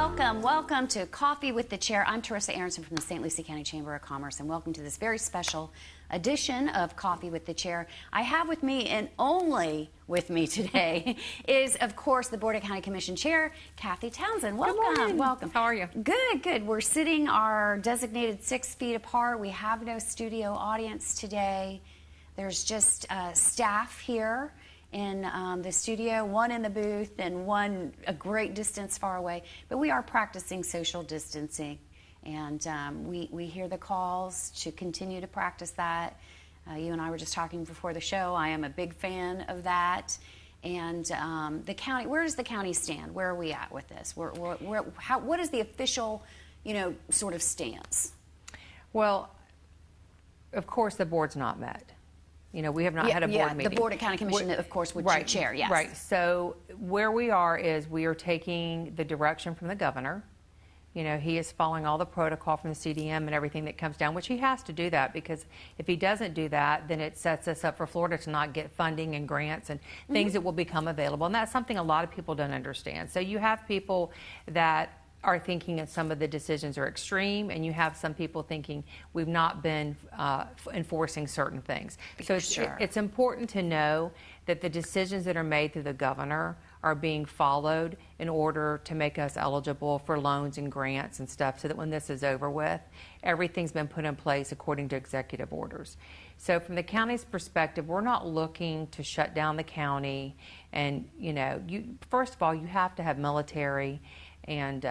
Welcome to Coffee with the Chair. I'm Teresa Aronson from the St. Lucie County Chamber of Commerce, and welcome to this very special edition of Coffee with the Chair. I have with me, and only with me today, is, of course, the Board of County Commission Chair, Kathy Townsend. Welcome. Welcome. How are you? Good, good. We're sitting our designated 6 feet apart. We have no studio audience today. There's just staff here in the studio, one in the booth and one a great distance far away. But we are practicing social distancing, and we hear the calls to continue to practice that. You and I were just talking before the show. I am a big fan of that. And the county, where does the county stand? Where are we at with this? What is the official, sort of stance? Well, of course, the board's not met. We have not had a board meeting. The Board of County Commission, of course, would chair, yes. Right. So where we are is we are taking the direction from the governor. He is following all the protocol from the CDM and everything that comes down, which he has to do that, because if he doesn't do that, then it sets us up for Florida to not get funding and grants and things that will become available. And that's something a lot of people don't understand. So you have people that are thinking that some of the decisions are extreme, and you have some people thinking we've not been enforcing certain things. So it's important to know that the decisions that are made through the governor are being followed in order to make us eligible for loans and grants and stuff, so that when this is over with, everything's been put in place according to executive orders. So from the county's perspective, we're not looking to shut down the county. And, first of all, you have to have military and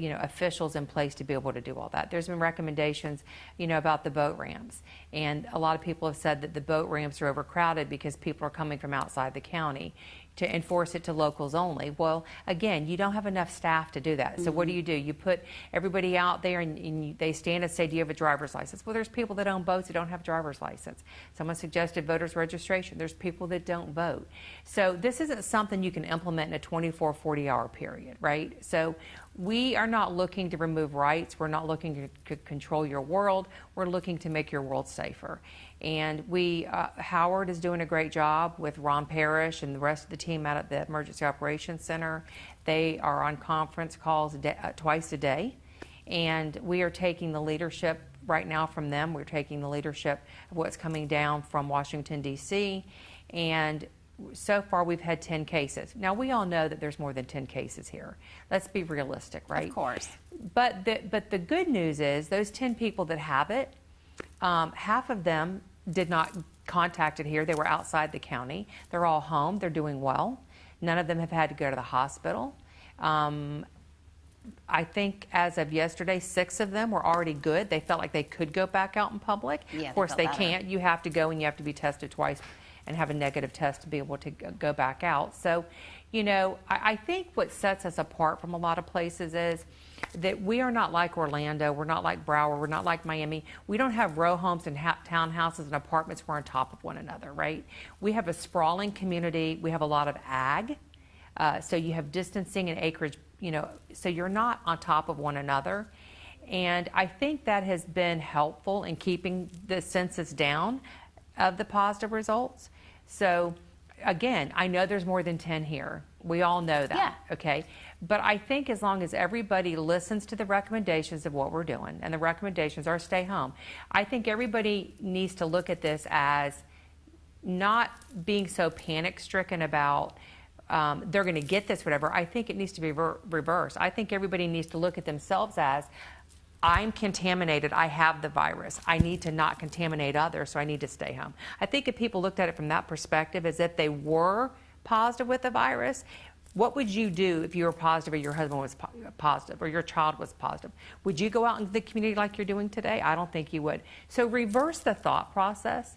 officials in place to be able to do all that. There's been recommendations, about the boat ramps, and a lot of people have said that the boat ramps are overcrowded because people are coming from outside the county to enforce it to locals only. Well, again, you don't have enough staff to do that. So what do? You put everybody out there, and they stand and say, do you have a driver's license? Well, there's people that own boats that don't have a driver's license. Someone suggested voter's registration. There's people that don't vote. So this isn't something you can implement in a 24, 40-hour period, right? So we are not looking to remove rights. We're not looking to control your world. We're looking to make your world safer. And Howard is doing a great job with Ron Parrish and the rest of the team out at the Emergency Operations Center. They are on conference calls twice a day. And we are taking the leadership right now from them. We're taking the leadership of what's coming down from Washington, D.C. And so far, we've had 10 cases. Now, we all know that there's more than 10 cases here. Let's be realistic, right? Of course. But the good news is those 10 people that have it, half of them did not contact it here. They were outside the county. They're all home. They're doing well. None of them have had to go to the hospital. I think as of yesterday, 6 of them were already good. They felt like they could go back out in public. Yeah, of course, they can't. You have to go, and you have to be tested twice and have a negative test to be able to go back out. So, I think what sets us apart from a lot of places is that we are not like Orlando, we're not like Broward, we're not like Miami. We don't have row homes and townhouses and apartments who are on top of one another, right? We have a sprawling community. We have a lot of ag. So you have distancing and acreage, so you're not on top of one another. And I think that has been helpful in keeping the census down of the positive results. So again, I know there's more than 10 here. We all know that, okay? But I think as long as everybody listens to the recommendations of what we're doing, and the recommendations are stay home, I think everybody needs to look at this as not being so panic-stricken about they're going to get this, whatever. I think it needs to be reversed. I think everybody needs to look at themselves as, I'm contaminated, I have the virus. I need to not contaminate others, so I need to stay home. I think if people looked at it from that perspective, as if they were positive with the virus, what would you do if you were positive or your husband was positive or your child was positive? Would you go out into the community like you're doing today? I don't think you would. So reverse the thought process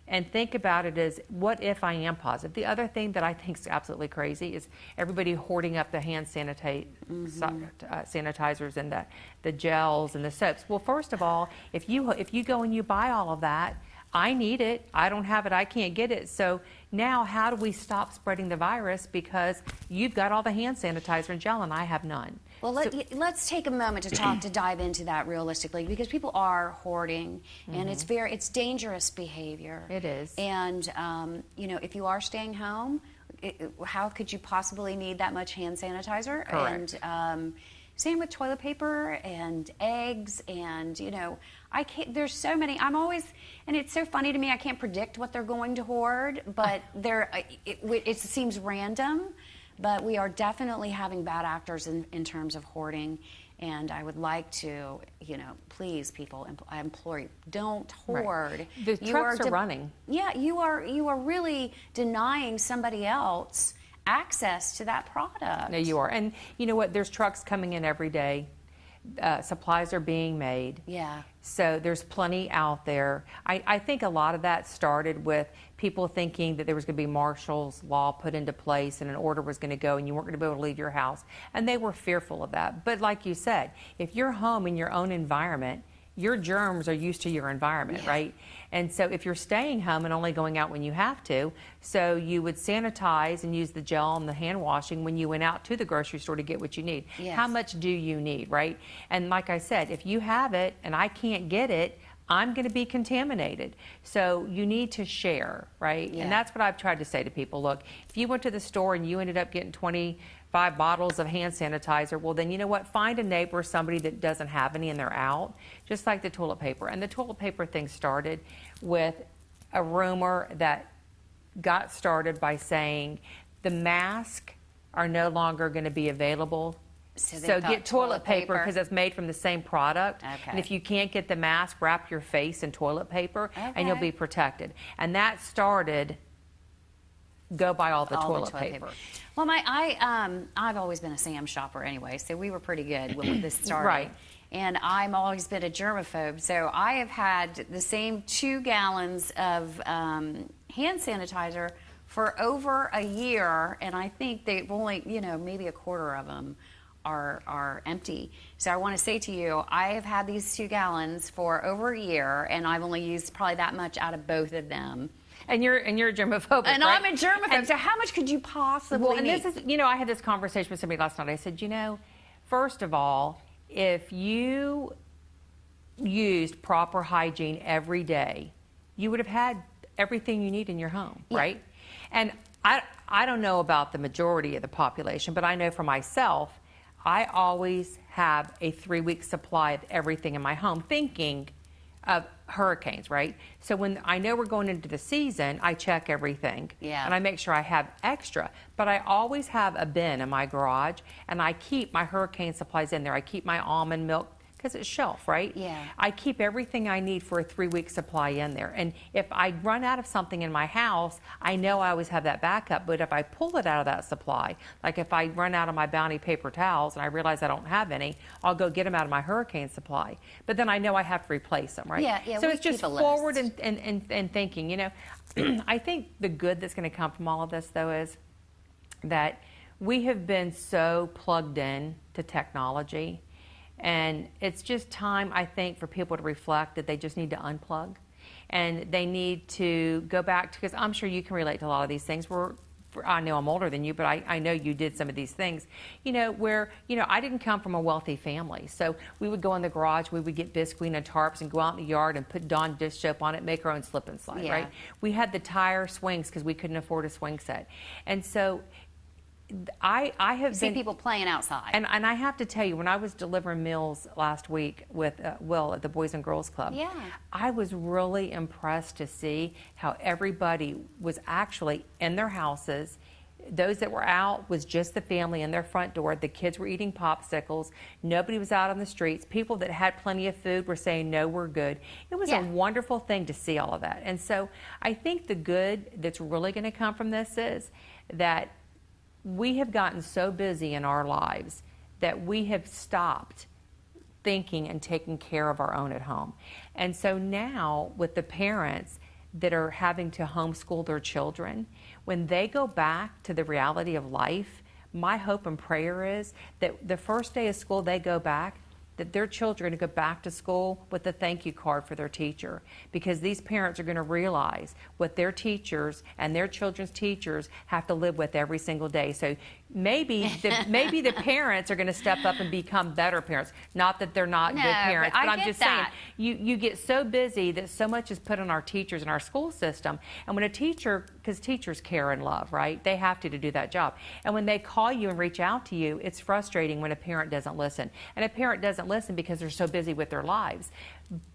and think about it as, what if I am positive? The other thing that I think is absolutely crazy is everybody hoarding up the hand sanitizers and the gels and the soaps. Well, first of all, if you go and you buy all of that, I need it. I don't have it. I can't get it. So now how do we stop spreading the virus? Because you've got all the hand sanitizer and gel and I have none. Well, let's take a moment to dive into that realistically, because people are hoarding, and it's dangerous behavior. It is. And if you are staying home, how could you possibly need that much hand sanitizer? Correct. And Same with toilet paper and eggs and, I can't, there's so many. I'm always, and it's so funny to me, I can't predict what they're going to hoard, but it seems random, but we are definitely having bad actors in terms of hoarding. And I would like to, please, people, I implore you, don't hoard. Right. The trucks are running. Yeah, you are really denying somebody else access to that product. No, you are. And you know what? There's trucks coming in every day. Supplies are being made. Yeah. So there's plenty out there. I think a lot of that started with people thinking that there was going to be Marshall's Law put into place and an order was going to go and you weren't going to be able to leave your house. And they were fearful of that. But like you said, if you're home in your own environment, your germs are used to your environment, Yeah. right? And so if you're staying home and only going out when you have to, so you would sanitize and use the gel and the hand washing when you went out to the grocery store to get what you need. Yes. How much do you need, right? And like I said, if you have it and I can't get it, I'm going to be contaminated. So you need to share, right? Yeah. And that's what I've tried to say to people. Look, if you went to the store and you ended up getting 25 bottles of hand sanitizer, well, then you know what? Find a neighbor or somebody that doesn't have any and they're out, just like the toilet paper. And the toilet paper thing started with a rumor that got started by saying the masks are no longer going to be available. So get toilet paper because it's made from the same product. Okay. And if you can't get the mask, wrap your face in toilet paper and you'll Okay. be protected. And that started, go buy all the toilet paper. Well, I've always been a Sam shopper anyway, so we were pretty good when this started. Right. And I've always been a germaphobe, so I have had the same 2 gallons of hand sanitizer for over a year, and I think they've only, maybe a quarter of them are empty. So I want to say to you, I have had these 2 gallons for over a year, and I've only used probably that much out of both of them. And you're germaphobic, And right? I'm a germaphobe, so how much could you possibly Well, and need? this is, I had this conversation with somebody last night. I said, first of all, if you used proper hygiene every day, you would have had everything you need in your home, Yeah. right? And I don't know about the majority of the population, but I know for myself, I always have a 3-week supply of everything in my home, thinking of hurricanes, right? So when I know we're going into the season, I check everything. Yeah. And I make sure I have extra. But I always have a bin in my garage, and I keep my hurricane supplies in there. I keep my almond milk, because it's shelf, right? Yeah. I keep everything I need for a 3-week supply in there. And if I run out of something in my house, I know I always have that backup. But if I pull it out of that supply, like if I run out of my Bounty paper towels and I realize I don't have any, I'll go get them out of my hurricane supply. But then I know I have to replace them, right? Yeah, so we it's just keep a forward list. and thinking, I think the good that's going to come from all of this, though, is that we have been so plugged in to technology. And it's just time, I think, for people to reflect that they just need to unplug. And they need to go back to, because I'm sure you can relate to a lot of these things. I know I'm older than you, but I know you did some of these things, where, I didn't come from a wealthy family. So we would go in the garage, we would get Bisqueen and tarps and go out in the yard and put Dawn dish soap on it, make our own slip and slide, Yeah. right? We had the tire swings because we couldn't afford a swing set. And so I have See been people playing outside. and I have to tell you, when I was delivering meals last week with Will at the Boys and Girls Club, Yeah. I was really impressed to see how everybody was actually in their houses. Those that were out was just the family in their front door. The kids were eating popsicles. Nobody was out on the streets. People that had plenty of food were saying, no, we're good. It was Yeah. a wonderful thing to see all of that. And so I think the good that's really going to come from this is that we have gotten so busy in our lives that we have stopped thinking and taking care of our own at home. And so now with the parents that are having to homeschool their children, when they go back to the reality of life, my hope and prayer is that the first day of school they go back, that their children are going to go back to school with a thank you card for their teacher, because these parents are going to realize what their teachers and their children's teachers have to live with every single day. So maybe the parents are going to step up and become better parents. Not that they're not No, good parents, but but I I'm get just that. saying you get so busy that so much is put on our teachers and our school system. And when a teacher, because teachers care and love, right? They have to do that job. And when they call you and reach out to you, it's frustrating when a parent doesn't listen. And a parent doesn't listen because they're so busy with their lives.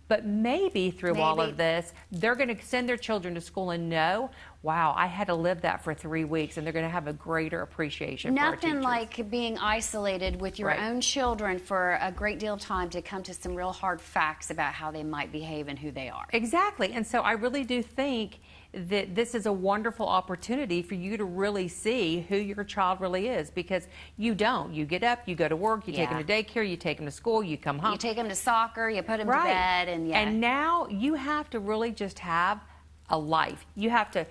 But maybe through all of this, they're going to send their children to school and know, wow, I had to live that for 3 weeks, and they're going to have a greater appreciation for our teachers. Nothing like being isolated with your Right. own children for a great deal of time to come to some real hard facts about how they might behave and who they are. Exactly. And so I really do think that this is a wonderful opportunity for you to really see who your child really is, because you don't. You get up, you go to work, you take them to daycare, you take them to school, you come home. You take them to soccer, you put them to Right. bed, and And now you have to really just have a life. You have to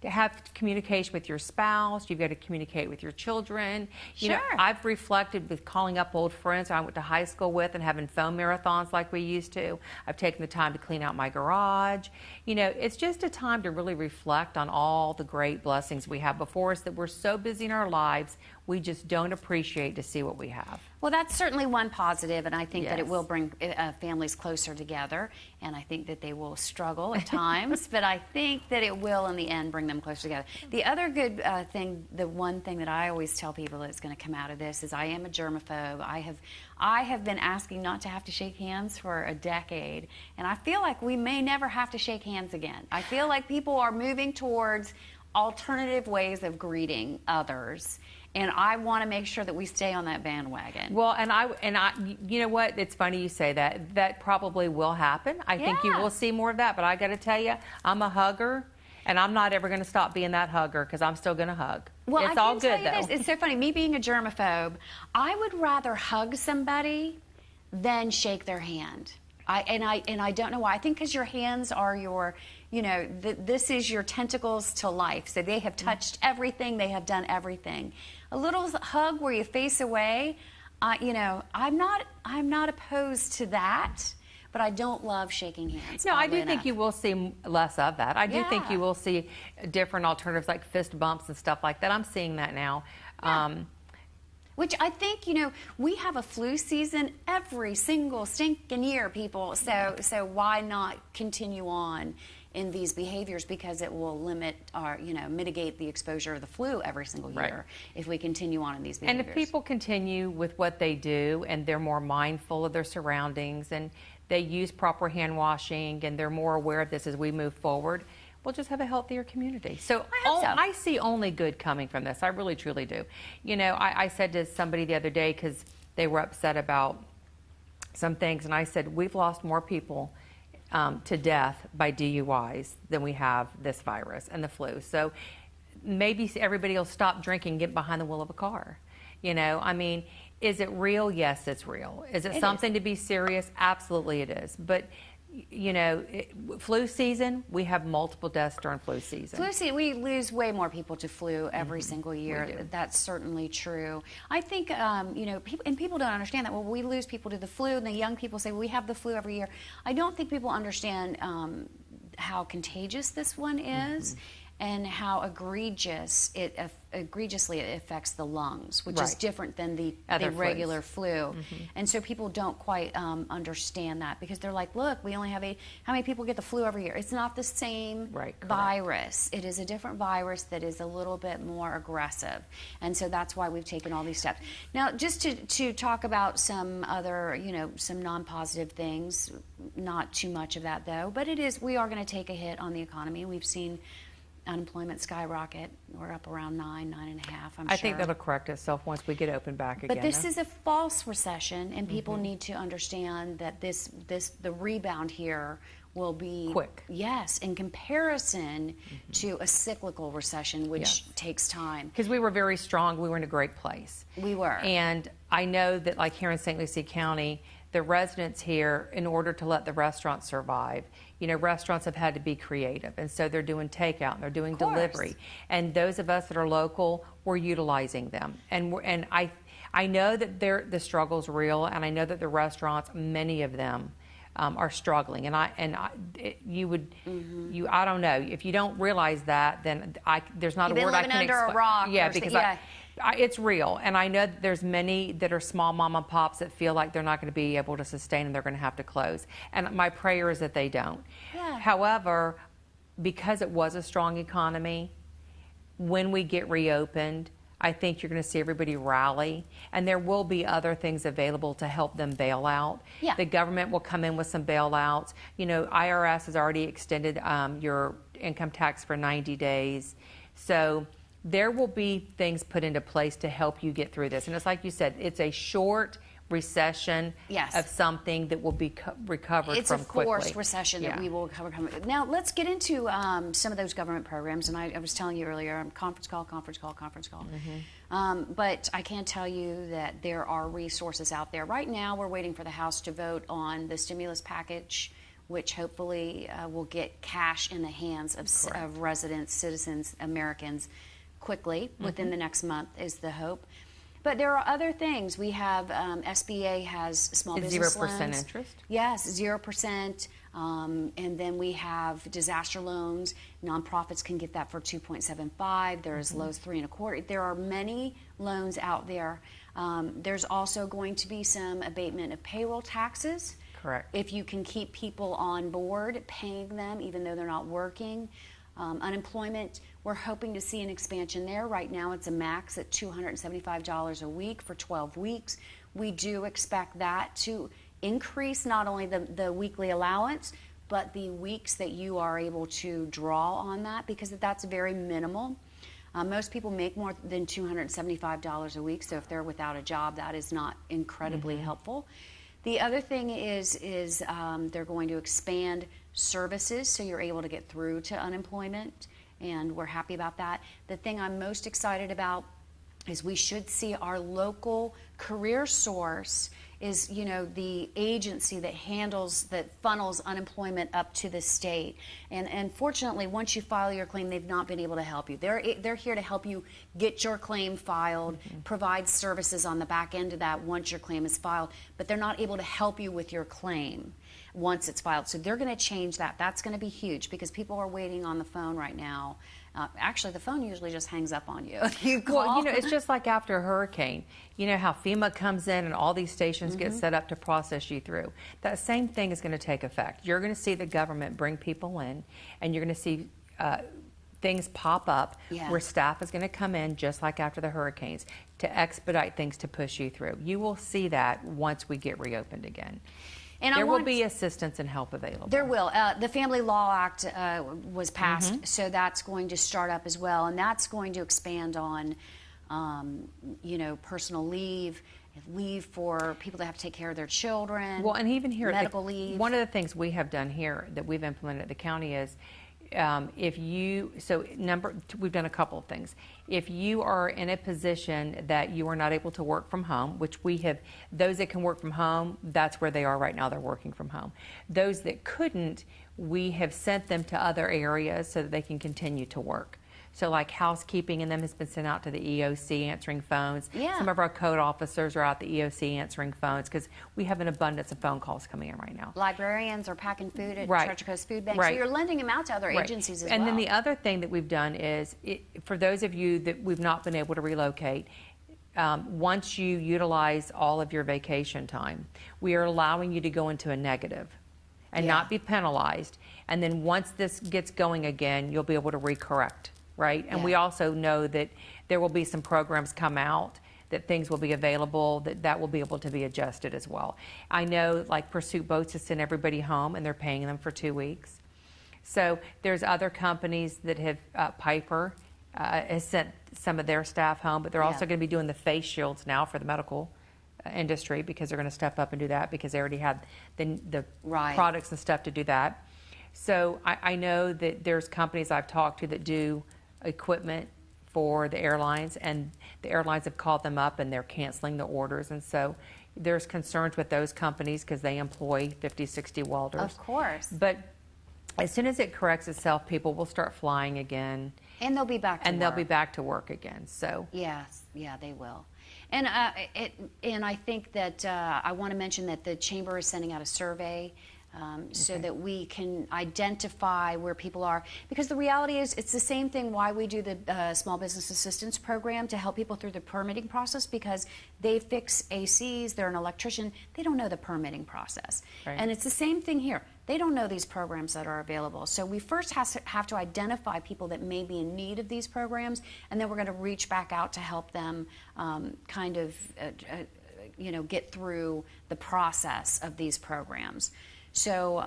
have communication with your spouse. You've got to communicate with your children. You know, Sure. I've reflected with calling up old friends I went to high school with and having phone marathons like we used to. I've taken the time to clean out my garage. You know, it's just a time to really reflect on all the great blessings we have before us that we're so busy in our lives, we just don't appreciate to see what we have. Well, that's certainly one positive, and I think that it Yes. will bring families closer together, and I think that they will struggle at times, but I think that it will, in the end, bring them closer together. The other good thing, the one thing that I always tell people that's going to come out of this is I am a germaphobe. I have been asking not to have to shake hands for a decade, and I feel like we may never have to shake hands again. I feel like people are moving towards alternative ways of greeting others, and I want to make sure that we stay on that bandwagon. Well, and I, you know what? It's funny you say that. That probably will happen. I think you Yeah. will see more of that. But I got to tell you, I'm a hugger, and I'm not ever going to stop being that hugger because I'm still going to hug. Well, it's I all can good tell you though. this. It's so funny. Me being a germaphobe, I would rather hug somebody than shake their hand. I don't know why. I think because your hands are your, you know, this is your tentacles to life. So they have touched everything. They have done everything. A little hug where you face away, you know, I'm not opposed to that. But I don't love shaking hands. No, I oddly do think enough. you will see less of that. I do think Yeah. you will see different alternatives like fist bumps and stuff like that. I'm seeing that now. Which I think, you know, we have a flu season every single stinking year, people. So why not continue on in these behaviors, because it will limit or, you know, mitigate the exposure of the flu every single year Right. if we continue on in these And behaviors. if people continue with what they do and they're more mindful of their surroundings and they use proper hand washing and they're more aware of this as we move forward, we'll just have a healthier community. So I hope so. I see only good coming from this. I really, truly do. You know, I said to somebody the other day, because they were upset about some things, and I said, we've lost more people to death by DUIs than we have this virus and the flu. So maybe everybody will stop drinking, get behind the wheel of a car. You know, I mean, is it real? Yes, it's real. Is it something to be serious? Absolutely it is. But, you know, flu season, we have multiple deaths during flu season. Flu season, we lose way more people to flu every single year. do. That's certainly true. I think, you know, people don't understand that. Well, we lose people to the flu, and the young people say, well, we have the flu every year. I don't think people understand how contagious this one is. And how egregiously it affects the lungs, which is Right. different than the Other regular flus. flu. And so people don't quite understand that, because they're like, look, we only have how many people get the flu every year? It's not the same Right, correct. virus. It is a different virus that is a little bit more aggressive. And so that's why we've taken all these steps. Now, just to talk about some other, you know, some non-positive things, not too much of that though, but we are going to take a hit on the economy. We've seen unemployment skyrocket. We're up around 9.5, I'm sure. I think that'll correct itself once we get open back again. But this is a false recession, and people need to understand that the rebound here will be Quick. Yes, in comparison to a cyclical recession, which Yes. takes time. Because we were very strong, we were in a great place. We were. And I know that, like here in St. Lucie County, the residents here, in order to let the restaurants survive, you know, restaurants have had to be creative. And so they're doing takeout and they're doing course. delivery. And those of us that are local, we're utilizing them. And I know that the struggle's real, and I know that the restaurants, many of them, are struggling. And I don't know, if you don't realize that, then there's not You've a been word I living can under a explain. rock Yeah, or because yeah. it's real, and I know that there's many that are small mom and pops that feel like they're not going to be able to sustain and they're going to have to close. And my prayer is that they don't. Yeah. However, because it was a strong economy, when we get reopened, I think you're going to see everybody rally, and there will be other things available to help them bail out. Yeah. The government will come in with some bailouts. You know, IRS has already extended your income tax for 90 days. So there will be things put into place to help you get through this. And it's like you said, it's a short recession Yes. of something that will be recovered It's from a quickly. forced recession that we will recover. Now, let's get into some of those government programs. And I was telling you earlier, conference call. But I can tell you that there are resources out there. Right now, we're waiting for the House to vote on the stimulus package, which hopefully will get cash in the hands of residents, citizens, Americans quickly within the next month is the hope. But there are other things. We have SBA has small business 0% loans. interest? Yes, 0%. And then we have disaster loans. Nonprofits can get that for 2.75. There's lows 3 1/4. There are many loans out there. There's also going to be some abatement of payroll taxes. Correct. If you can keep people on board, paying them even though they're not working. Unemployment, we're hoping to see an expansion there. Right now it's a max at $275 a week for 12 weeks. We do expect that to increase not only the weekly allowance, but the weeks that you are able to draw on that, because that's very minimal. Most people make more than $275 a week, so if they're without a job, that is not incredibly helpful. The other thing is they're going to expand services so you're able to get through to unemployment, and we're happy about that. The thing I'm most excited about is we should see our local career source is, you know, the agency that funnels unemployment up to the state. And fortunately, once you file your claim, they've not been able to help you. They're here to help you get your claim filed, provide services on the back end of that once your claim is filed, but they're not able to help you with your claim once it's filed. So they're going to change that. That's going to be huge because people are waiting on the phone right now. Actually, the phone usually just hangs up on you. You call. Well, you know, it's just like after a hurricane. You know how FEMA comes in and all these stations get set up to process you through. That same thing is going to take effect. You're going to see the government bring people in, and you're going to see things pop up where staff is going to come in, just like after the hurricanes, to expedite things to push you through. You will see that once we get reopened again. And there will be assistance and help available. There will. The Family Law Act was passed, so that's going to start up as well, and that's going to expand on, you know, personal leave for people that have to take care of their children. Well, and even here, medical leave. One of the things we have done here that we've implemented at the county is, we've done a couple of things. If you are in a position that you are not able to work from home, which we have, those that can work from home, that's where they are right now, they're working from home. Those that couldn't, we have sent them to other areas so that they can continue to work. So like housekeeping and them has been sent out to the EOC answering phones. Yeah. Some of our code officers are out the EOC answering phones because we have an abundance of phone calls coming in right now. Librarians are packing food at Treasure Coast Food Bank. Right. So you're lending them out to other agencies as well. And then the other thing that we've done is, for those of you that we've not been able to relocate, once you utilize all of your vacation time, we are allowing you to go into a negative and not be penalized. And then once this gets going again, you'll be able to recorrect. Right? And we also know that there will be some programs come out, that things will be available, that will be able to be adjusted as well. I know like Pursuit Boats has sent everybody home and they're paying them for 2 weeks. So there's other companies that have, Piper has sent some of their staff home, but they're also going to be doing the face shields now for the medical industry because they're going to step up and do that because they already had the products and stuff to do that. So I know that there's companies I've talked to that do equipment for the airlines, and the airlines have called them up and they're canceling the orders, and so there's concerns with those companies because they employ 50, 60 welders. Of course. But as soon as it corrects itself, people will start flying again. And they'll be back to work. And they'll be back to work again. So yes, yeah, they will. And I think that I want to mention that the Chamber is sending out a survey so that we can identify where people are. Because the reality is, it's the same thing why we do the Small Business Assistance Program, to help people through the permitting process, because they fix ACs, they're an electrician, they don't know the permitting process. Right. And it's the same thing here. They don't know these programs that are available. So we first have to identify people that may be in need of these programs, and then we're going to reach back out to help them get through the process of these programs. So,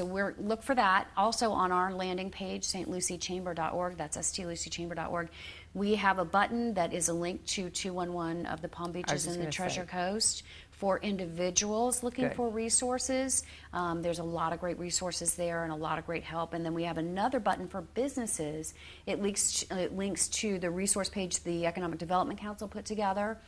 we're look for that. Also on our landing page, stluciechamber.org, that's stluciechamber.org, we have a button that is a link to 211 of the Palm Beaches and the Treasure Coast for individuals looking for resources. There's a lot of great resources there and a lot of great help. And then we have another button for businesses. It links to the resource page the Economic Development Council put together,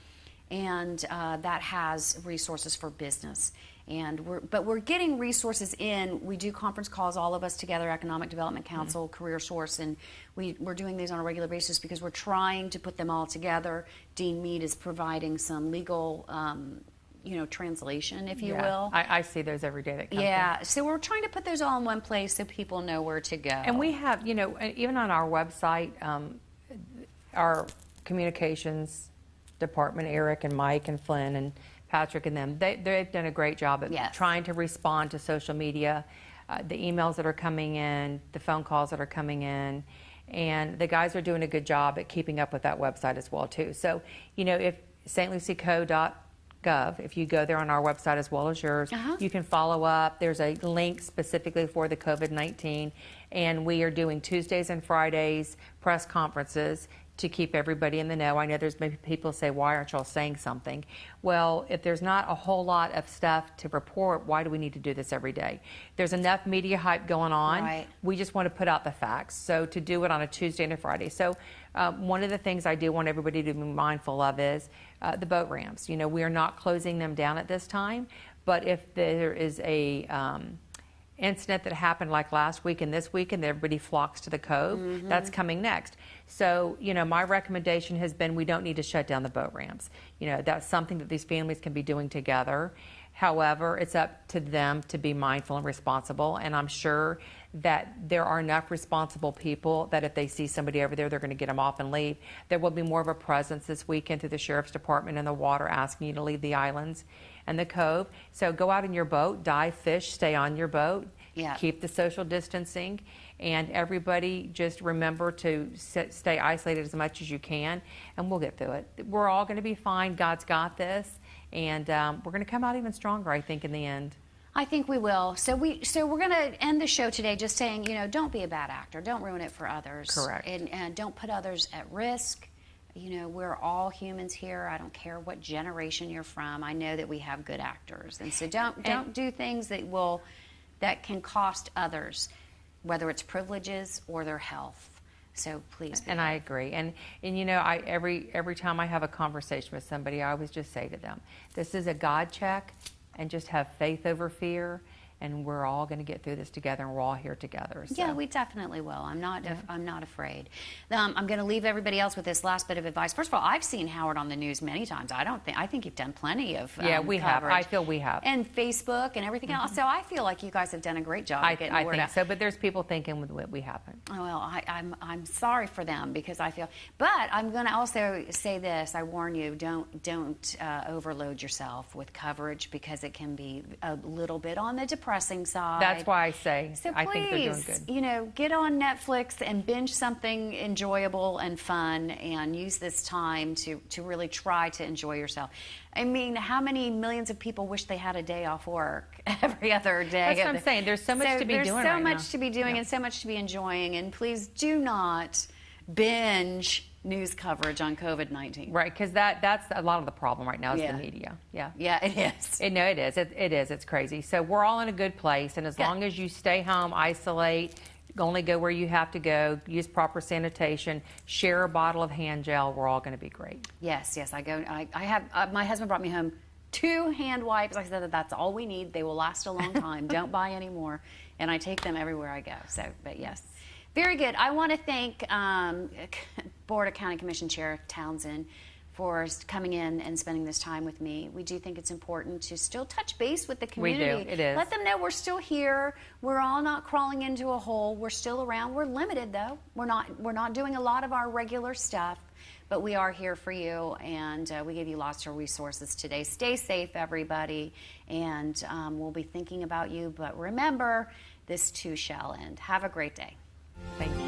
and that has resources for business. And we're getting resources in. We do conference calls, all of us together, Economic Development Council, Career Source, and we're doing these on a regular basis because we're trying to put them all together. Dean Mead is providing some legal, translation, if you will. I see those every day that come through. So we're trying to put those all in one place so people know where to go. And we have, even on our website, our communications department, Eric and Mike and Flynn and Patrick and them, they've done a great job at trying to respond to social media, the emails that are coming in, the phone calls that are coming in, and the guys are doing a good job at keeping up with that website as well too. So, if stlucieco.gov, if you go there on our website as well as yours, you can follow up. There's a link specifically for the COVID-19, and we are doing Tuesdays and Fridays press conferences to keep everybody in the know. I know there's maybe people say, why aren't y'all saying something? Well, if there's not a whole lot of stuff to report, why do we need to do this every day? There's enough media hype going on. Right. We just want to put out the facts. So to do it on a Tuesday and a Friday. So one of the things I do want everybody to be mindful of is the boat ramps. We are not closing them down at this time, but if there is a incident that happened like last week and this week and everybody flocks to the cove, that's coming next. So, my recommendation has been we don't need to shut down the boat ramps. That's something that these families can be doing together. However, it's up to them to be mindful and responsible, and I'm sure that there are enough responsible people that if they see somebody over there, they're going to get them off and leave. There will be more of a presence this weekend through the Sheriff's Department in the water asking you to leave the islands and the cove. So go out in your boat, dive, fish, stay on your boat, keep the social distancing, and everybody just remember to stay isolated as much as you can, and we'll get through it. We're all going to be fine. God's got this, and we're going to come out even stronger, I think, in the end. I think we will. So we're going to end the show today just saying, don't be a bad actor. Don't ruin it for others. Correct. And don't put others at risk. We're all humans here. I don't care what generation you're from. I know that we have good actors. And so don't do things that can cost others, whether it's privileges or their health. So please. And I agree. And every time I have a conversation with somebody, I always just say to them, this is a God check, and just have faith over fear, and we're all going to get through this together, and we're all here together. So. Yeah, we definitely will. I'm not afraid. I'm going to leave everybody else with this last bit of advice. First of all, I've seen Howard on the news many times. I think you've done plenty of we have. I feel we have. And Facebook and everything else. So I feel like you guys have done a great job getting the word out. I think so, but there's people thinking we haven't. Oh, well, I'm sorry for them because I feel. But I'm going to also say this. I warn you, don't overload yourself with coverage because it can be a little bit on the depressing side. That's why I say so I think they're doing good. Get on Netflix and binge something enjoyable and fun, and use this time to really try to enjoy yourself. I mean, how many millions of people wish they had a day off work every other day? That's what I'm saying. There's so much to be doing right now. There's so much to be doing and so much to be enjoying, and please do not binge news coverage on COVID-19. Right, because that's a lot of the problem right now is the media. Yeah, it is. No, it is. It is. It's crazy. So we're all in a good place, and as long as you stay home, isolate, only go where you have to go, use proper sanitation, share a bottle of hand gel, we're all going to be great. Yes. I have my husband brought me home 2 hand wipes. I said that's all we need. They will last a long time. Don't buy any more, and I take them everywhere I go. So, but yes. Very good. I want to thank Board of County Commission Chair Townsend for coming in and spending this time with me. We do think it's important to still touch base with the We do. community. It is. Let them know we're still here. We're all not crawling into a hole. We're still around. We're limited though. We're not doing a lot of our regular stuff, but we are here for you, and we gave you lots of resources today. Stay safe, everybody, and we'll be thinking about you. But remember, this too shall end. Have a great day. Thank you.